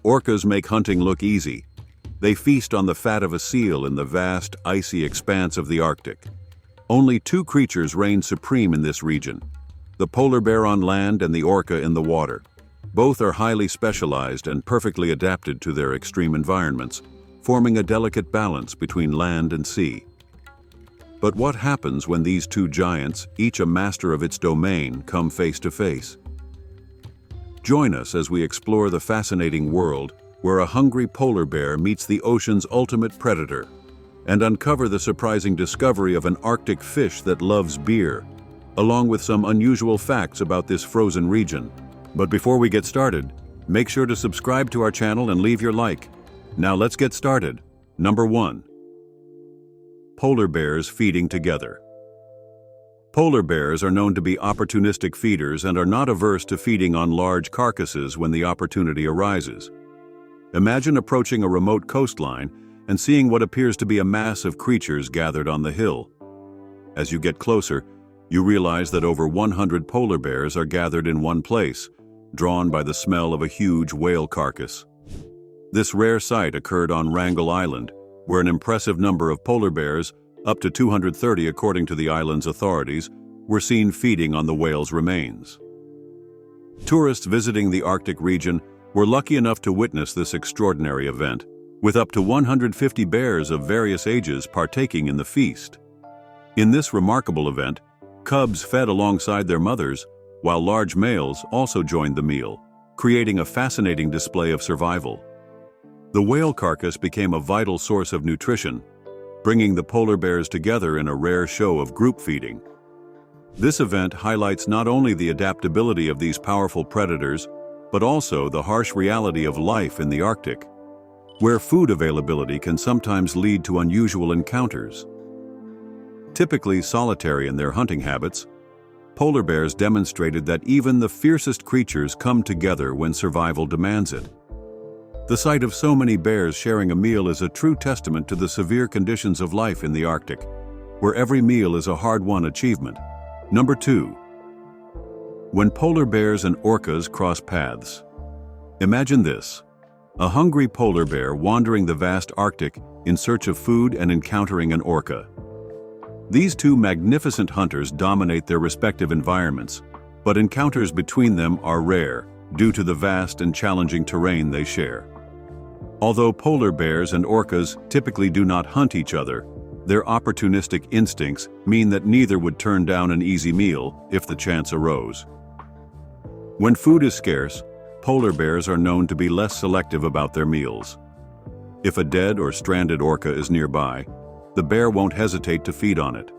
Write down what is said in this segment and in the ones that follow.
orcas make hunting look easy. They feast on the fat of a seal in the vast, icy expanse of the Arctic. Only two creatures reign supreme in this region: the polar bear on land and the orca in the water. Both are highly specialized and perfectly adapted to their extreme environments, forming a delicate balance between land and sea. But what happens when these two giants, each a master of its domain, come face to face? Join us as we explore the fascinating world where a hungry polar bear meets the ocean's ultimate predator, and uncover the surprising discovery of an Arctic fish that loves beer, along with some unusual facts about this frozen region. But before we get started, make sure to subscribe to our channel and leave your like. Now let's get started. Number 1. Polar bears feeding together. Polar bears are known to be opportunistic feeders and are not averse to feeding on large carcasses when the opportunity arises. Imagine approaching a remote coastline and seeing what appears to be a mass of creatures gathered on the hill. As you get closer, you realize that over 100 polar bears are gathered in one place, drawn by the smell of a huge whale carcass. This rare sight occurred on Wrangel Island, where an impressive number of polar bears, up to 230 according to the island's authorities, were seen feeding on the whale's remains. Tourists visiting the Arctic region were lucky enough to witness this extraordinary event, with up to 150 bears of various ages partaking in the feast. In this remarkable event, cubs fed alongside their mothers, while large males also joined the meal, creating a fascinating display of survival. The whale carcass became a vital source of nutrition, bringing the polar bears together in a rare show of group feeding. This event highlights not only the adaptability of these powerful predators, but also the harsh reality of life in the Arctic, where food availability can sometimes lead to unusual encounters. Typically solitary in their hunting habits, polar bears demonstrated that even the fiercest creatures come together when survival demands it. The sight of so many bears sharing a meal is a true testament to the severe conditions of life in the Arctic, where every meal is a hard-won achievement. Number 2. When polar bears and orcas cross paths. Imagine this: a hungry polar bear wandering the vast Arctic in search of food and encountering an orca. These two magnificent hunters dominate their respective environments, but encounters between them are rare due to the vast and challenging terrain they share. Although polar bears and orcas typically do not hunt each other, their opportunistic instincts mean that neither would turn down an easy meal if the chance arose. When food is scarce, polar bears are known to be less selective about their meals. If a dead or stranded orca is nearby, the bear won't hesitate to feed on it.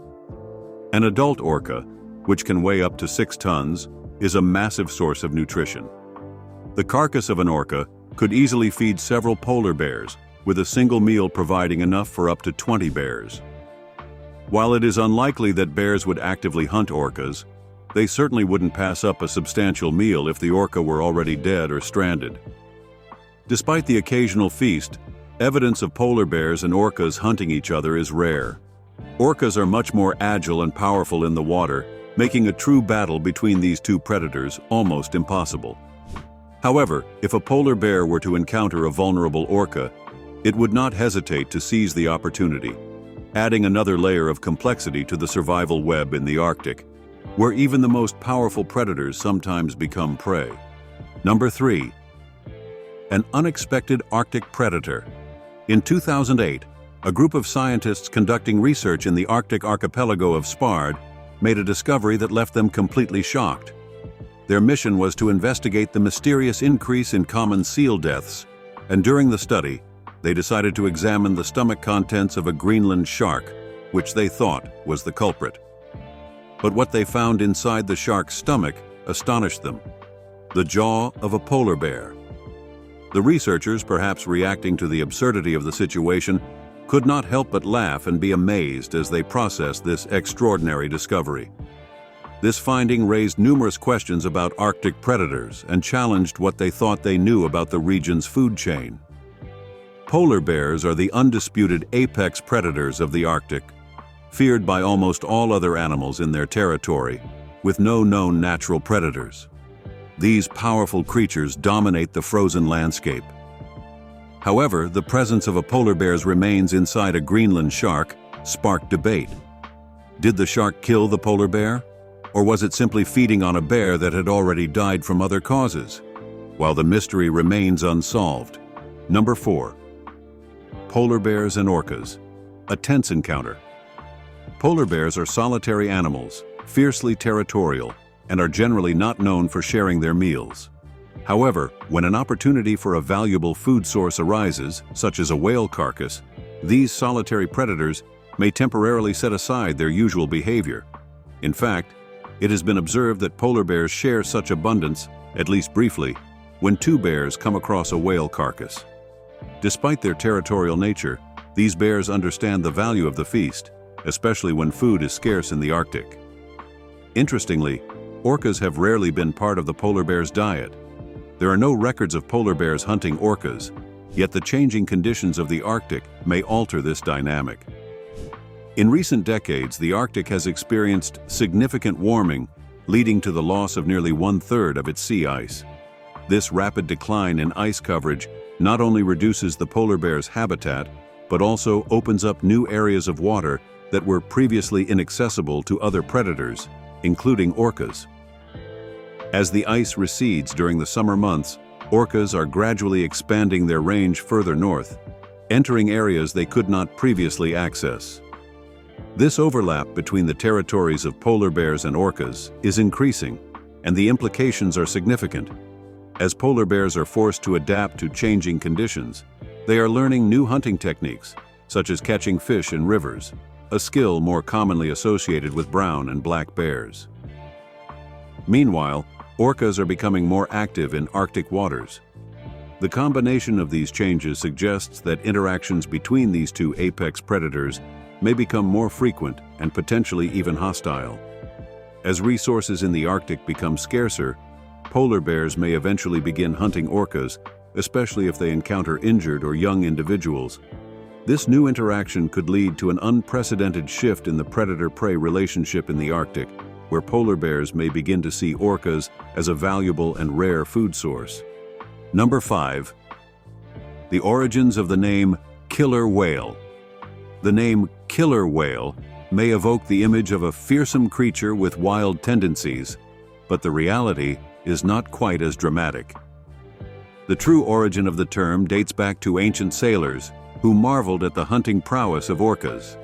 An adult orca, which can weigh up to 6 tons, is a massive source of nutrition. The carcass of an orca could easily feed several polar bears, with a single meal providing enough for up to 20 bears. While it is unlikely that bears would actively hunt orcas, they certainly wouldn't pass up a substantial meal if the orca were already dead or stranded. Despite the occasional feast, evidence of polar bears and orcas hunting each other is rare. Orcas are much more agile and powerful in the water, making a true battle between these two predators almost impossible. However, if a polar bear were to encounter a vulnerable orca, it would not hesitate to seize the opportunity, adding another layer of complexity to the survival web in the Arctic, where even the most powerful predators sometimes become prey. Number 3. An unexpected Arctic predator. In 2008, a group of scientists conducting research in the Arctic archipelago of Spard made a discovery that left them completely shocked. Their mission was to investigate the mysterious increase in common seal deaths, and during the study, they decided to examine the stomach contents of a Greenland shark, which they thought was the culprit. But what they found inside the shark's stomach astonished them: the jaw of a polar bear. The researchers, perhaps reacting to the absurdity of the situation, could not help but laugh and be amazed as they processed this extraordinary discovery. This finding raised numerous questions about Arctic predators and challenged what they thought they knew about the region's food chain. Polar bears are the undisputed apex predators of the Arctic, feared by almost all other animals in their territory, with no known natural predators. These powerful creatures dominate the frozen landscape, However, the presence of a polar bear's remains inside a Greenland shark sparked debate. Did the shark kill the polar bear? Or was it simply feeding on a bear that had already died from other causes? While the mystery remains unsolved. Number 4. Polar bears and orcas. A tense encounter. Polar bears are solitary animals, fiercely territorial, and are generally not known for sharing their meals. However, when an opportunity for a valuable food source arises, such as a whale carcass, these solitary predators may temporarily set aside their usual behavior. In fact, it has been observed that polar bears share such abundance, at least briefly, when two bears come across a whale carcass. Despite their territorial nature, these bears understand the value of the feast, especially when food is scarce in the Arctic. Interestingly, orcas have rarely been part of the polar bear's diet. There are no records of polar bears hunting orcas, yet the changing conditions of the Arctic may alter this dynamic. In recent decades, the Arctic has experienced significant warming, leading to the loss of nearly 1/3 of its sea ice. This rapid decline in ice coverage not only reduces the polar bear's habitat, but also opens up new areas of water that were previously inaccessible to other predators, including orcas. As the ice recedes during the summer months, orcas are gradually expanding their range further north, entering areas they could not previously access. This overlap between the territories of polar bears and orcas is increasing, and the implications are significant. As polar bears are forced to adapt to changing conditions, they are learning new hunting techniques, such as catching fish in rivers, a skill more commonly associated with brown and black bears. Meanwhile, orcas are becoming more active in Arctic waters. The combination of these changes suggests that interactions between these two apex predators may become more frequent and potentially even hostile. As resources in the Arctic become scarcer, polar bears may eventually begin hunting orcas, especially if they encounter injured or young individuals. This new interaction could lead to an unprecedented shift in the predator-prey relationship in the Arctic, where polar bears may begin to see orcas as a valuable and rare food source. Number 5. The origins of the name killer whale. The name killer whale may evoke the image of a fearsome creature with wild tendencies, but the reality is not quite as dramatic. The true origin of the term dates back to ancient sailors who marveled at the hunting prowess of orcas.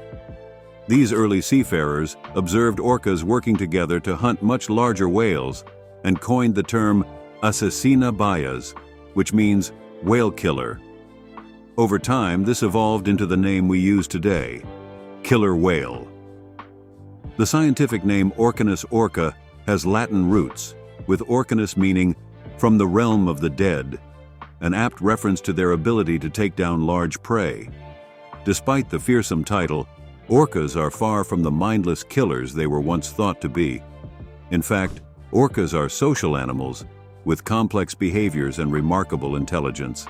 These early seafarers observed orcas working together to hunt much larger whales and coined the term assassina bayas, which means whale killer. Over time, this evolved into the name we use today, killer whale. The scientific name Orcanus orca has Latin roots, with orcanus meaning from the realm of the dead, an apt reference to their ability to take down large prey. Despite the fearsome title, orcas are far from the mindless killers they were once thought to be. In fact, orcas are social animals with complex behaviors and remarkable intelligence.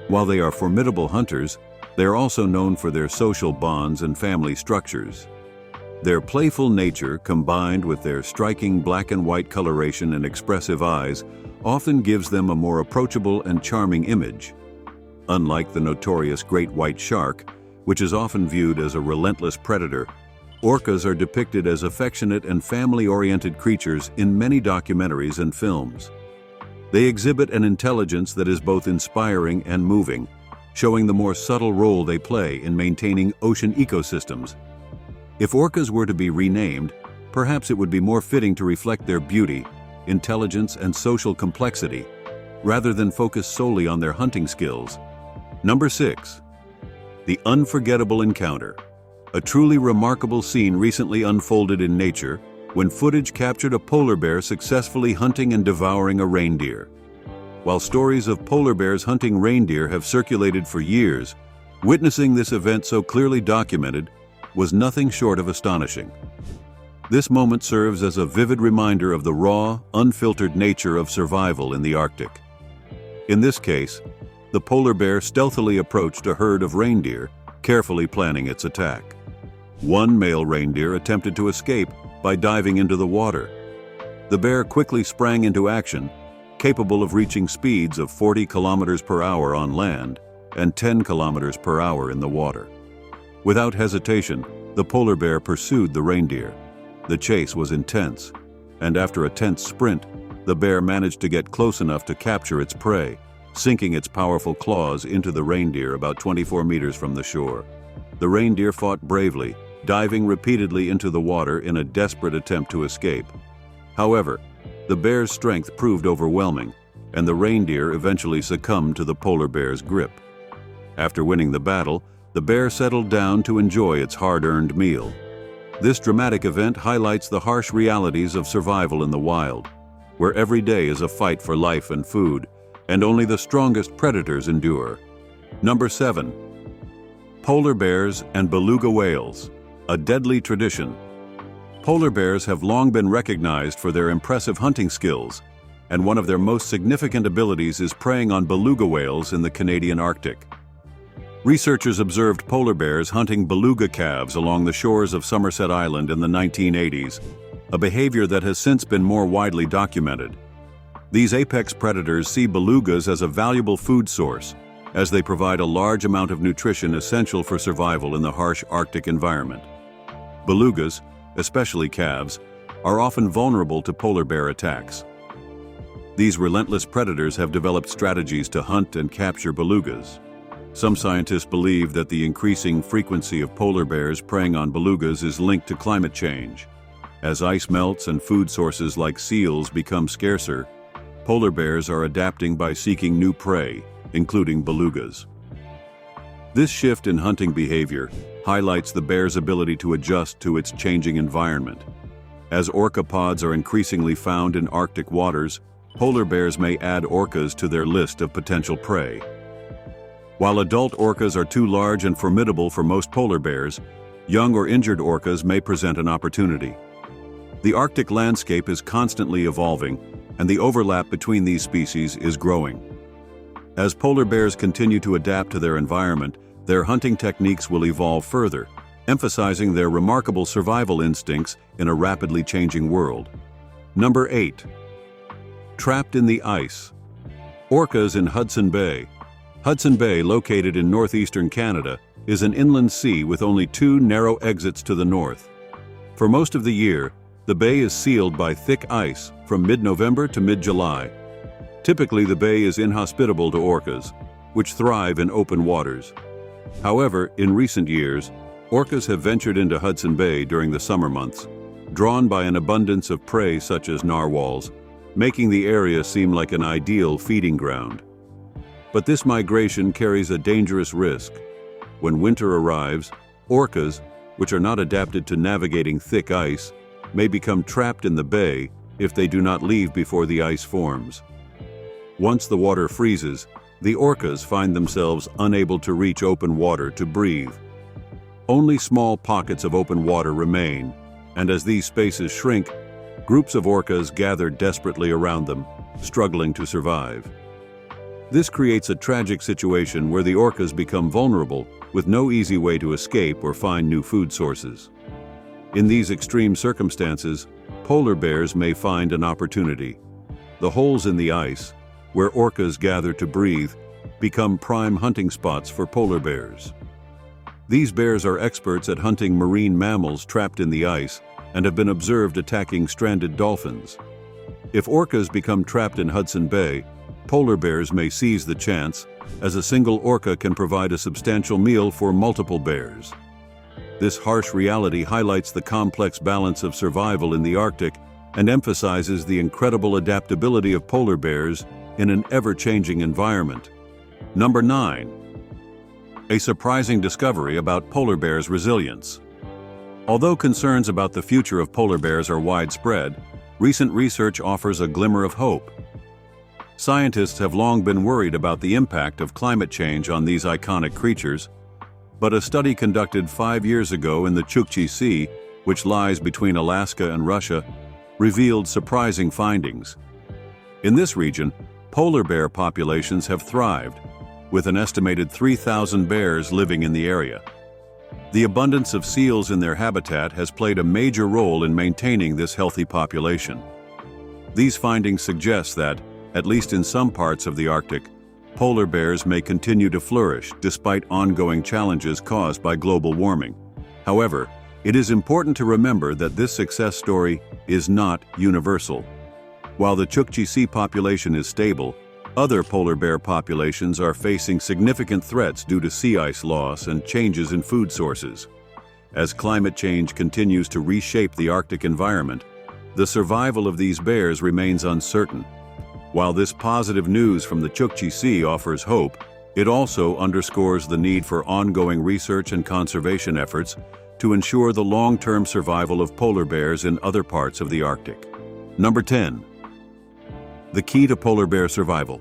While they are formidable hunters, they are also known for their social bonds and family structures. Their playful nature, combined with their striking black and white coloration and expressive eyes, often gives them a more approachable and charming image. Unlike the notorious great white shark, which is often viewed as a relentless predator, orcas are depicted as affectionate and family-oriented creatures in many documentaries and films. They exhibit an intelligence that is both inspiring and moving, showing the more subtle role they play in maintaining ocean ecosystems. If orcas were to be renamed, perhaps it would be more fitting to reflect their beauty, intelligence, and social complexity, rather than focus solely on their hunting skills. Number 6. The unforgettable encounter. A truly remarkable scene recently unfolded in nature when footage captured a polar bear successfully hunting and devouring a reindeer. While stories of polar bears hunting reindeer have circulated for years, witnessing this event so clearly documented was nothing short of astonishing. This moment serves as a vivid reminder of the raw, unfiltered nature of survival in the Arctic. In this case, the polar bear stealthily approached a herd of reindeer, carefully planning its attack. One male reindeer attempted to escape by diving into the water. The bear quickly sprang into action, capable of reaching speeds of 40 kilometers per hour on land, and 10 kilometers per hour in the water. Without hesitation, the polar bear pursued the reindeer. The chase was intense, and after a tense sprint, the bear managed to get close enough to capture its prey, sinking its powerful claws into the reindeer about 24 meters from the shore. The reindeer fought bravely, diving repeatedly into the water in a desperate attempt to escape. However, the bear's strength proved overwhelming, and the reindeer eventually succumbed to the polar bear's grip. After winning the battle, the bear settled down to enjoy its hard-earned meal. This dramatic event highlights the harsh realities of survival in the wild, where every day is a fight for life and food, and only the strongest predators endure. Number 7. Polar bears and beluga whales, a deadly tradition. Polar bears have long been recognized for their impressive hunting skills, and one of their most significant abilities is preying on beluga whales in the Canadian Arctic. Researchers observed polar bears hunting beluga calves along the shores of Somerset Island in the 1980s, a behavior that has since been more widely documented. These apex predators see belugas as a valuable food source, as they provide a large amount of nutrition essential for survival in the harsh Arctic environment. Belugas, especially calves, are often vulnerable to polar bear attacks. These relentless predators have developed strategies to hunt and capture belugas. Some scientists believe that the increasing frequency of polar bears preying on belugas is linked to climate change. As ice melts and food sources like seals become scarcer, polar bears are adapting by seeking new prey, including belugas. This shift in hunting behavior highlights the bear's ability to adjust to its changing environment. As orca pods are increasingly found in Arctic waters, polar bears may add orcas to their list of potential prey. While adult orcas are too large and formidable for most polar bears, young or injured orcas may present an opportunity. The Arctic landscape is constantly evolving, and the overlap between these species is growing. As polar bears continue to adapt to their environment, their hunting techniques will evolve further, emphasizing their remarkable survival instincts in a rapidly changing world. Number 8. Trapped in the ice. Orcas in Hudson Bay. Hudson Bay, located in northeastern Canada, is an inland sea with only 2 narrow exits to the north. For most of the year, the bay is sealed by thick ice from mid-November to mid-July. Typically, the bay is inhospitable to orcas, which thrive in open waters. However, in recent years, orcas have ventured into Hudson Bay during the summer months, drawn by an abundance of prey such as narwhals, making the area seem like an ideal feeding ground. But this migration carries a dangerous risk. When winter arrives, orcas, which are not adapted to navigating thick ice, may become trapped in the bay if they do not leave before the ice forms. Once the water freezes, the orcas find themselves unable to reach open water to breathe. Only small pockets of open water remain, and as these spaces shrink, groups of orcas gather desperately around them, struggling to survive. This creates a tragic situation where the orcas become vulnerable, with no easy way to escape or find new food sources. In these extreme circumstances, polar bears may find an opportunity. The holes in the ice, where orcas gather to breathe, become prime hunting spots for polar bears. These bears are experts at hunting marine mammals trapped in the ice and have been observed attacking stranded dolphins. If orcas become trapped in Hudson Bay, polar bears may seize the chance, as a single orca can provide a substantial meal for multiple bears. This harsh reality highlights the complex balance of survival in the Arctic and emphasizes the incredible adaptability of polar bears in an ever-changing environment. Number 9. A surprising discovery about polar bears' resilience. Although concerns about the future of polar bears are widespread, recent research offers a glimmer of hope. Scientists have long been worried about the impact of climate change on these iconic creatures, but a study conducted 5 years ago in the Chukchi Sea, which lies between Alaska and Russia, revealed surprising findings. In this region, polar bear populations have thrived, with an estimated 3,000 bears living in the area. The abundance of seals in their habitat has played a major role in maintaining this healthy population. These findings suggest that, at least in some parts of the Arctic, polar bears may continue to flourish despite ongoing challenges caused by global warming. However, it is important to remember that this success story is not universal. While the Chukchi Sea population is stable, other polar bear populations are facing significant threats due to sea ice loss and changes in food sources. As climate change continues to reshape the Arctic environment, the survival of these bears remains uncertain. While this positive news from the Chukchi Sea offers hope, it also underscores the need for ongoing research and conservation efforts to ensure the long-term survival of polar bears in other parts of the Arctic. Number 10. The key to polar bear survival.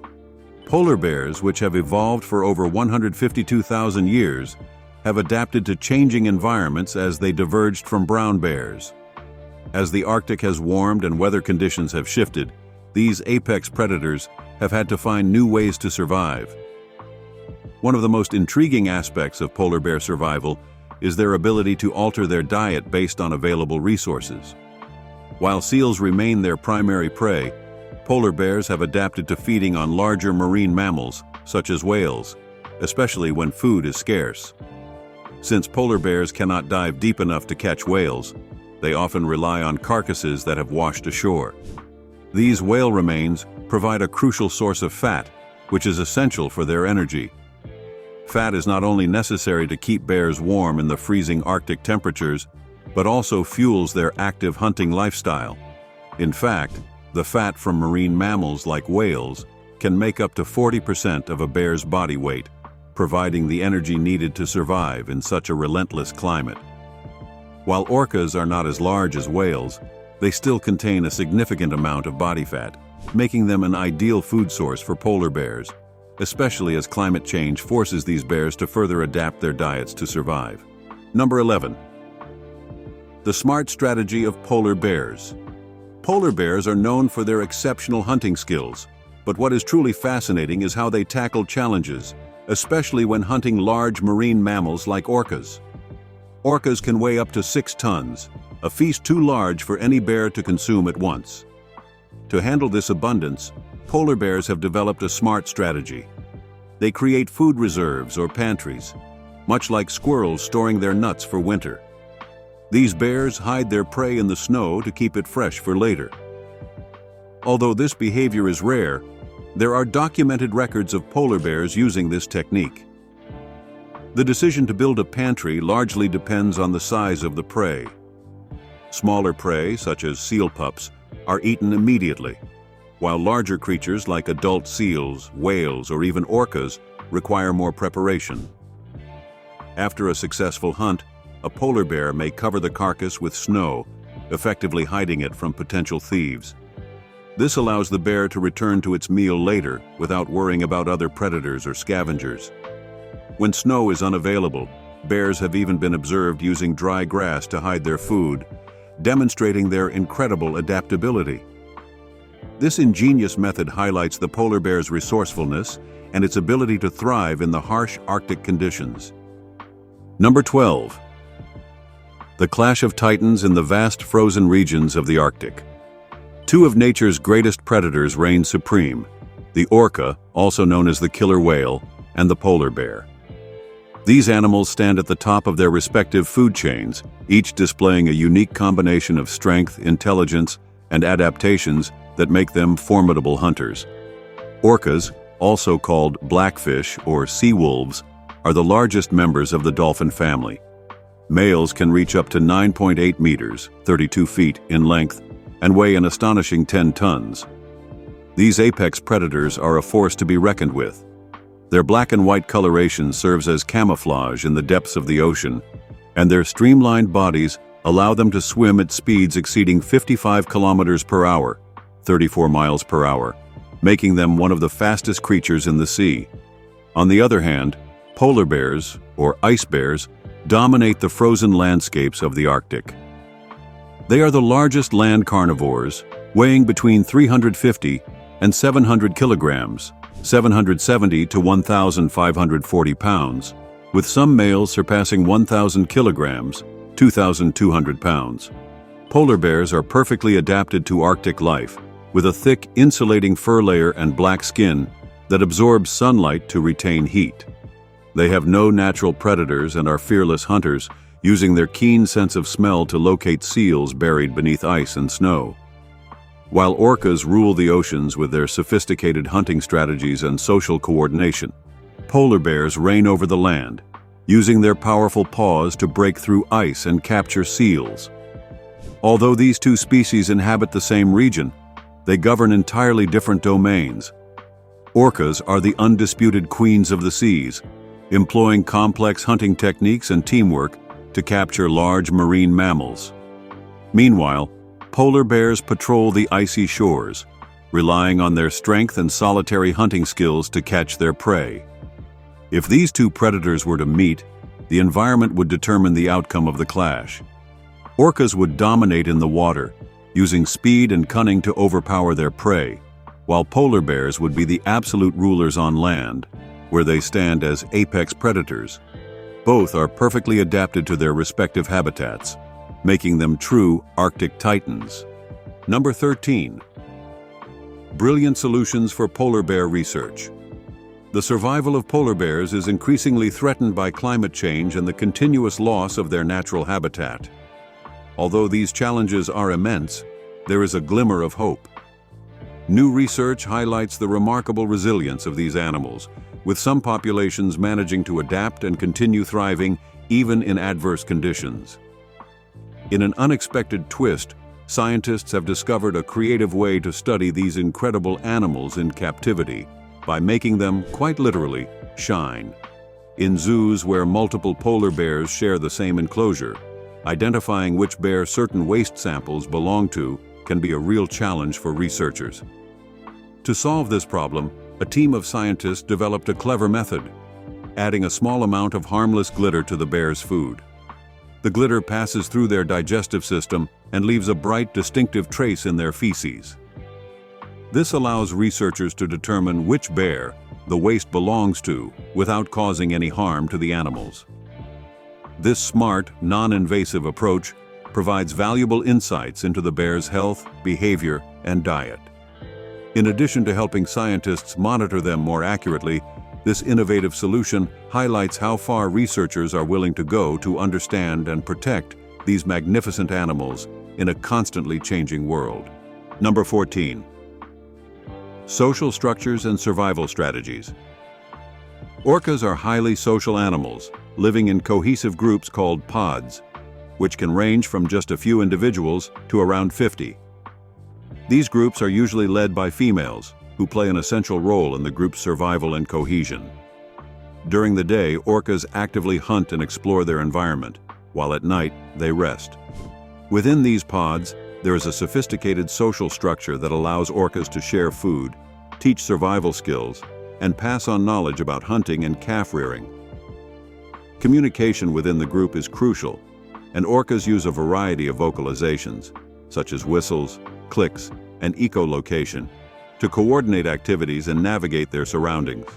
Polar bears, which have evolved for over 152,000 years, have adapted to changing environments as they diverged from brown bears. As the Arctic has warmed and weather conditions have shifted, these apex predators have had to find new ways to survive. One of the most intriguing aspects of polar bear survival is their ability to alter their diet based on available resources. While seals remain their primary prey, polar bears have adapted to feeding on larger marine mammals, such as whales, especially when food is scarce. Since polar bears cannot dive deep enough to catch whales, they often rely on carcasses that have washed ashore. These whale remains provide a crucial source of fat, which is essential for their energy. Fat is not only necessary to keep bears warm in the freezing Arctic temperatures, but also fuels their active hunting lifestyle. In fact, the fat from marine mammals like whales can make up to 40% of a bear's body weight, providing the energy needed to survive in such a relentless climate. While orcas are not as large as whales, they still contain a significant amount of body fat, making them an ideal food source for polar bears, especially as climate change forces these bears to further adapt their diets to survive. Number 11. The smart strategy of polar bears. Polar bears are known for their exceptional hunting skills, but what is truly fascinating is how they tackle challenges, especially when hunting large marine mammals like orcas. Orcas can weigh up to 6 tons, a feast too large for any bear to consume at once. To handle this abundance, polar bears have developed a smart strategy. They create food reserves or pantries, much like squirrels storing their nuts for winter. These bears hide their prey in the snow to keep it fresh for later. Although this behavior is rare, there are documented records of polar bears using this technique. The decision to build a pantry largely depends on the size of the prey. Smaller prey, such as seal pups, are eaten immediately, while larger creatures like adult seals, whales, or even orcas require more preparation. After a successful hunt, a polar bear may cover the carcass with snow, effectively hiding it from potential thieves. This allows the bear to return to its meal later without worrying about other predators or scavengers. When snow is unavailable, bears have even been observed using dry grass to hide their food, demonstrating their incredible adaptability. This ingenious method highlights the polar bear's resourcefulness and its ability to thrive in the harsh Arctic conditions. Number 12. The clash of titans in the vast frozen regions of the Arctic. Two of nature's greatest predators reign supreme: the orca, also known as the killer whale, and the polar bear. These animals stand at the top of their respective food chains, each displaying a unique combination of strength, intelligence, and adaptations that make them formidable hunters. Orcas, also called blackfish or sea wolves, are the largest members of the dolphin family. Males can reach up to 9.8 meters, 32 feet in length, and weigh an astonishing 10 tons. These apex predators are a force to be reckoned with. Their black and white coloration serves as camouflage in the depths of the ocean, and their streamlined bodies allow them to swim at speeds exceeding 55 kilometers per hour, 34 miles per hour, making them one of the fastest creatures in the sea. On the other hand, polar bears, or ice bears, dominate the frozen landscapes of the Arctic. They are the largest land carnivores, weighing between 350 and 700 kilograms, 770 to 1,540 pounds, with some males surpassing 1,000 kilograms, 2,200 pounds. Polar bears are perfectly adapted to Arctic life, with a thick, insulating fur layer and black skin, that absorbs sunlight to retain heat. They have no natural predators and are fearless hunters, using their keen sense of smell to locate seals buried beneath ice and snow. While orcas rule the oceans with their sophisticated hunting strategies and social coordination, polar bears reign over the land, using their powerful paws to break through ice and capture seals. Although these two species inhabit the same region, they govern entirely different domains. Orcas are the undisputed queens of the seas, employing complex hunting techniques and teamwork to capture large marine mammals. Meanwhile, polar bears patrol the icy shores, relying on their strength and solitary hunting skills to catch their prey. If these two predators were to meet, the environment would determine the outcome of the clash. Orcas would dominate in the water, using speed and cunning to overpower their prey, while polar bears would be the absolute rulers on land, where they stand as apex predators. Both are perfectly adapted to their respective habitats, making them true Arctic titans. Number 13. Brilliant solutions for polar bear research. The survival of polar bears is increasingly threatened by climate change and the continuous loss of their natural habitat. Although these challenges are immense, there is a glimmer of hope. New research highlights the remarkable resilience of these animals, with some populations managing to adapt and continue thriving even in adverse conditions. In an unexpected twist, scientists have discovered a creative way to study these incredible animals in captivity by making them, quite literally, shine. In zoos where multiple polar bears share the same enclosure, identifying which bear certain waste samples belong to can be a real challenge for researchers. To solve this problem, a team of scientists developed a clever method, adding a small amount of harmless glitter to the bear's food. The glitter passes through their digestive system and leaves a bright, distinctive trace in their feces. This allows researchers to determine which bear the waste belongs to without causing any harm to the animals. This smart, non-invasive approach provides valuable insights into the bear's health, behavior, and diet. In addition to helping scientists monitor them more accurately, this innovative solution highlights how far researchers are willing to go to understand and protect these magnificent animals in a constantly changing world. Number 14. Social structures and survival strategies. Orcas are highly social animals, living in cohesive groups called pods, which can range from just a few individuals to around 50. These groups are usually led by females, who play an essential role in the group's survival and cohesion. During the day, orcas actively hunt and explore their environment, while at night, they rest. Within these pods, there is a sophisticated social structure that allows orcas to share food, teach survival skills, and pass on knowledge about hunting and calf rearing. Communication within the group is crucial, and orcas use a variety of vocalizations, such as whistles, clicks, and echolocation, to coordinate activities and navigate their surroundings.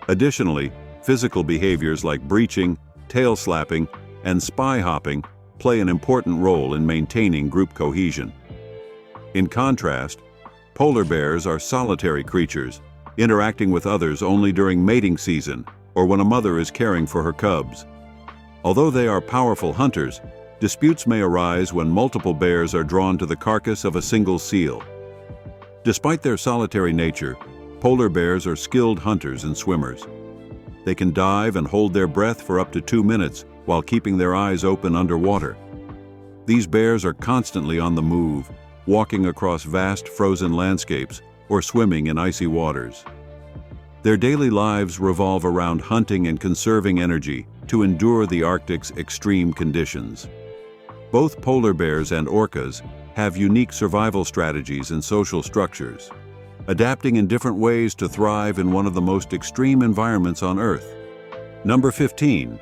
Additionally, physical behaviors like breaching, tail slapping, and spy hopping play an important role in maintaining group cohesion. In contrast, polar bears are solitary creatures, interacting with others only during mating season or when a mother is caring for her cubs. Although they are powerful hunters, disputes may arise when multiple bears are drawn to the carcass of a single seal. Despite their solitary nature, polar bears are skilled hunters and swimmers. They can dive and hold their breath for up to 2 minutes while keeping their eyes open underwater. These bears are constantly on the move, walking across vast frozen landscapes or swimming in icy waters. Their daily lives revolve around hunting and conserving energy to endure the Arctic's extreme conditions. Both polar bears and orcas have unique survival strategies and social structures, adapting in different ways to thrive in one of the most extreme environments on Earth. Number 15.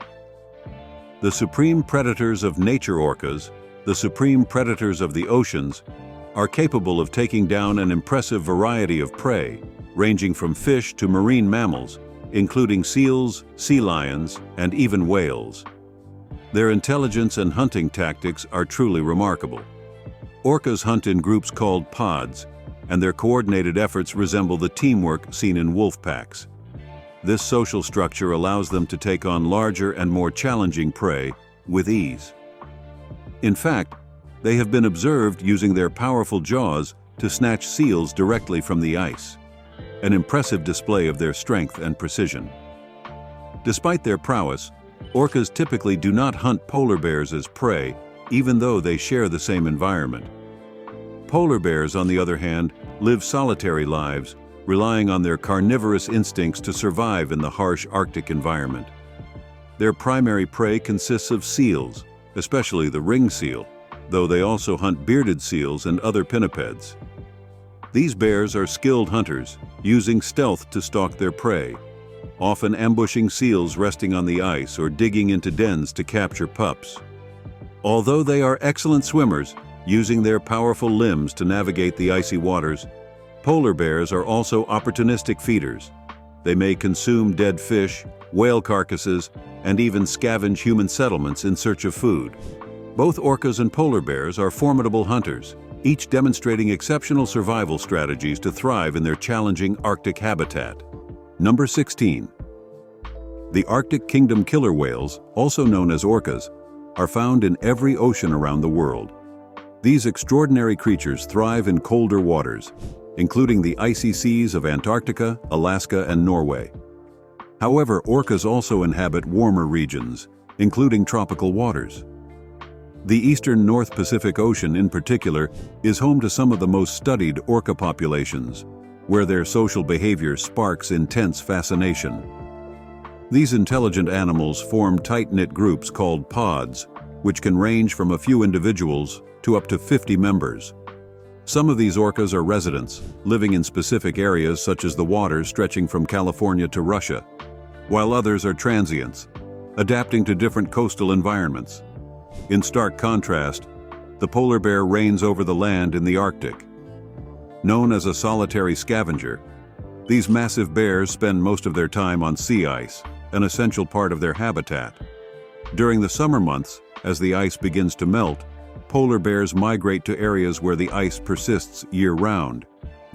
The supreme predators of nature. Orcas, the supreme predators of the oceans, are capable of taking down an impressive variety of prey, ranging from fish to marine mammals, including seals, sea lions, and even whales. Their intelligence and hunting tactics are truly remarkable. Orcas hunt in groups called pods, and their coordinated efforts resemble the teamwork seen in wolf packs. This social structure allows them to take on larger and more challenging prey with ease. In fact, they have been observed using their powerful jaws to snatch seals directly from the ice, an impressive display of their strength and precision. Despite their prowess, orcas typically do not hunt polar bears as prey, even though they share the same environment. Polar bears, on the other hand, live solitary lives, relying on their carnivorous instincts to survive in the harsh Arctic environment. Their primary prey consists of seals, especially the ring seal, though they also hunt bearded seals and other pinnipeds. These bears are skilled hunters, using stealth to stalk their prey, often ambushing seals resting on the ice or digging into dens to capture pups. Although they are excellent swimmers, using their powerful limbs to navigate the icy waters, polar bears are also opportunistic feeders. They may consume dead fish, whale carcasses, and even scavenge human settlements in search of food. Both orcas and polar bears are formidable hunters, each demonstrating exceptional survival strategies to thrive in their challenging Arctic habitat. Number 16. The Arctic kingdom killer whales, also known as orcas, are found in every ocean around the world. These extraordinary creatures thrive in colder waters, including the icy seas of Antarctica, Alaska, and Norway. However, orcas also inhabit warmer regions, including tropical waters. The eastern North Pacific Ocean, in particular, is home to some of the most studied orca populations, where their social behavior sparks intense fascination. These intelligent animals form tight-knit groups called pods, which can range from a few individuals to up to 50 members. Some of these orcas are residents, living in specific areas such as the waters stretching from California to Russia, while others are transients, adapting to different coastal environments. In stark contrast, the polar bear reigns over the land in the Arctic. Known as a solitary scavenger, these massive bears spend most of their time on sea ice, an essential part of their habitat. During the summer months, as the ice begins to melt, polar bears migrate to areas where the ice persists year-round,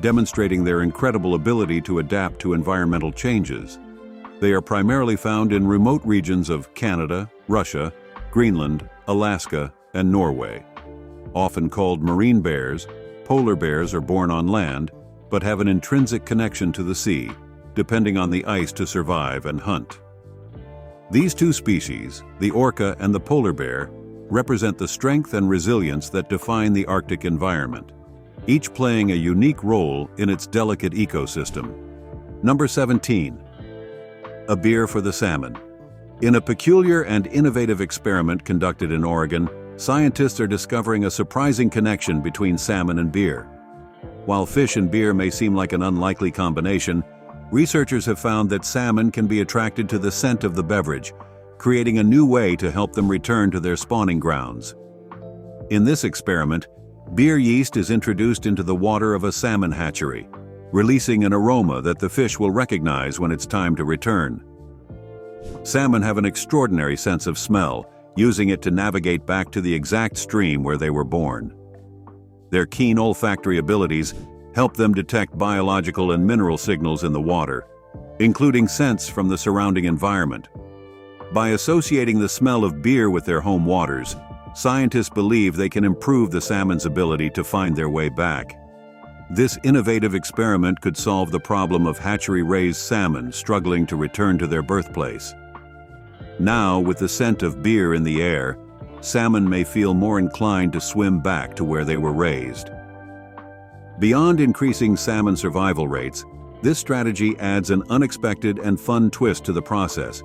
demonstrating their incredible ability to adapt to environmental changes. They are primarily found in remote regions of Canada, Russia, Greenland, Alaska, and Norway. Often called marine bears, polar bears are born on land, but have an intrinsic connection to the sea, depending on the ice to survive and hunt. These two species, the orca and the polar bear, represent the strength and resilience that define the Arctic environment, each playing a unique role in its delicate ecosystem. Number 17. A beer for the salmon. In a peculiar and innovative experiment conducted in Oregon, scientists are discovering a surprising connection between salmon and beer. While fish and beer may seem like an unlikely combination, researchers have found that salmon can be attracted to the scent of the beverage, creating a new way to help them return to their spawning grounds. In this experiment, beer yeast is introduced into the water of a salmon hatchery, releasing an aroma that the fish will recognize when it's time to return. Salmon have an extraordinary sense of smell, using it to navigate back to the exact stream where they were born. Their keen olfactory abilities help them detect biological and mineral signals in the water, including scents from the surrounding environment. By associating the smell of beer with their home waters, scientists believe they can improve the salmon's ability to find their way back. This innovative experiment could solve the problem of hatchery-raised salmon struggling to return to their birthplace. Now, with the scent of beer in the air, salmon may feel more inclined to swim back to where they were raised. Beyond increasing salmon survival rates, this strategy adds an unexpected and fun twist to the process,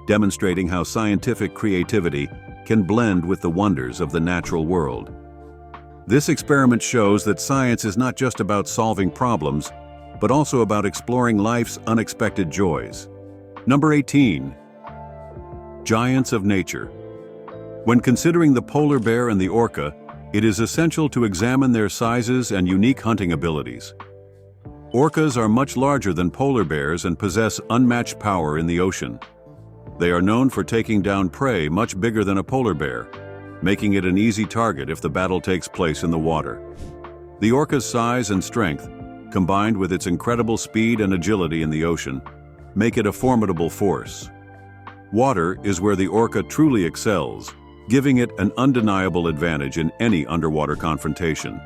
demonstrating how scientific creativity can blend with the wonders of the natural world. This experiment shows that science is not just about solving problems, but also about exploring life's unexpected joys. Number 18. Giants of nature. When considering the polar bear and the orca, it is essential to examine their sizes and unique hunting abilities. Orcas are much larger than polar bears and possess unmatched power in the ocean. They are known for taking down prey much bigger than a polar bear, making it an easy target if the battle takes place in the water. The orca's size and strength combined with its incredible speed and agility in the ocean, make it a formidable force. Water is where the orca truly excels, giving it an undeniable advantage in any underwater confrontation.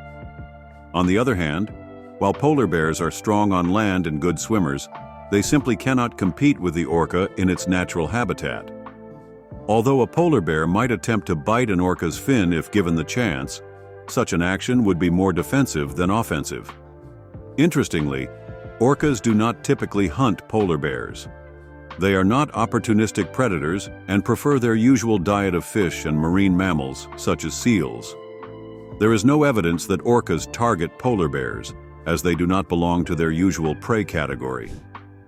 On the other hand, while polar bears are strong on land and good swimmers, they simply cannot compete with the orca in its natural habitat. Although a polar bear might attempt to bite an orca's fin if given the chance, such an action would be more defensive than offensive. Interestingly, orcas do not typically hunt polar bears. They are not opportunistic predators and prefer their usual diet of fish and marine mammals, such as seals. There is no evidence that orcas target polar bears, as they do not belong to their usual prey category.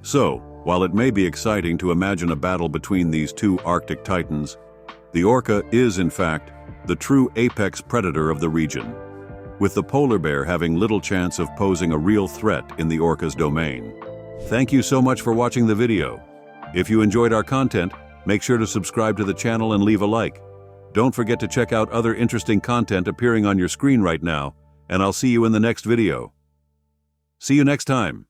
So, while it may be exciting to imagine a battle between these two Arctic titans, the orca is, in fact, the true apex predator of the region, with the polar bear having little chance of posing a real threat in the orca's domain. Thank you so much for watching the video. If you enjoyed our content, make sure to subscribe to the channel and leave a like. Don't forget to check out other interesting content appearing on your screen right now, and I'll see you in the next video. See you next time.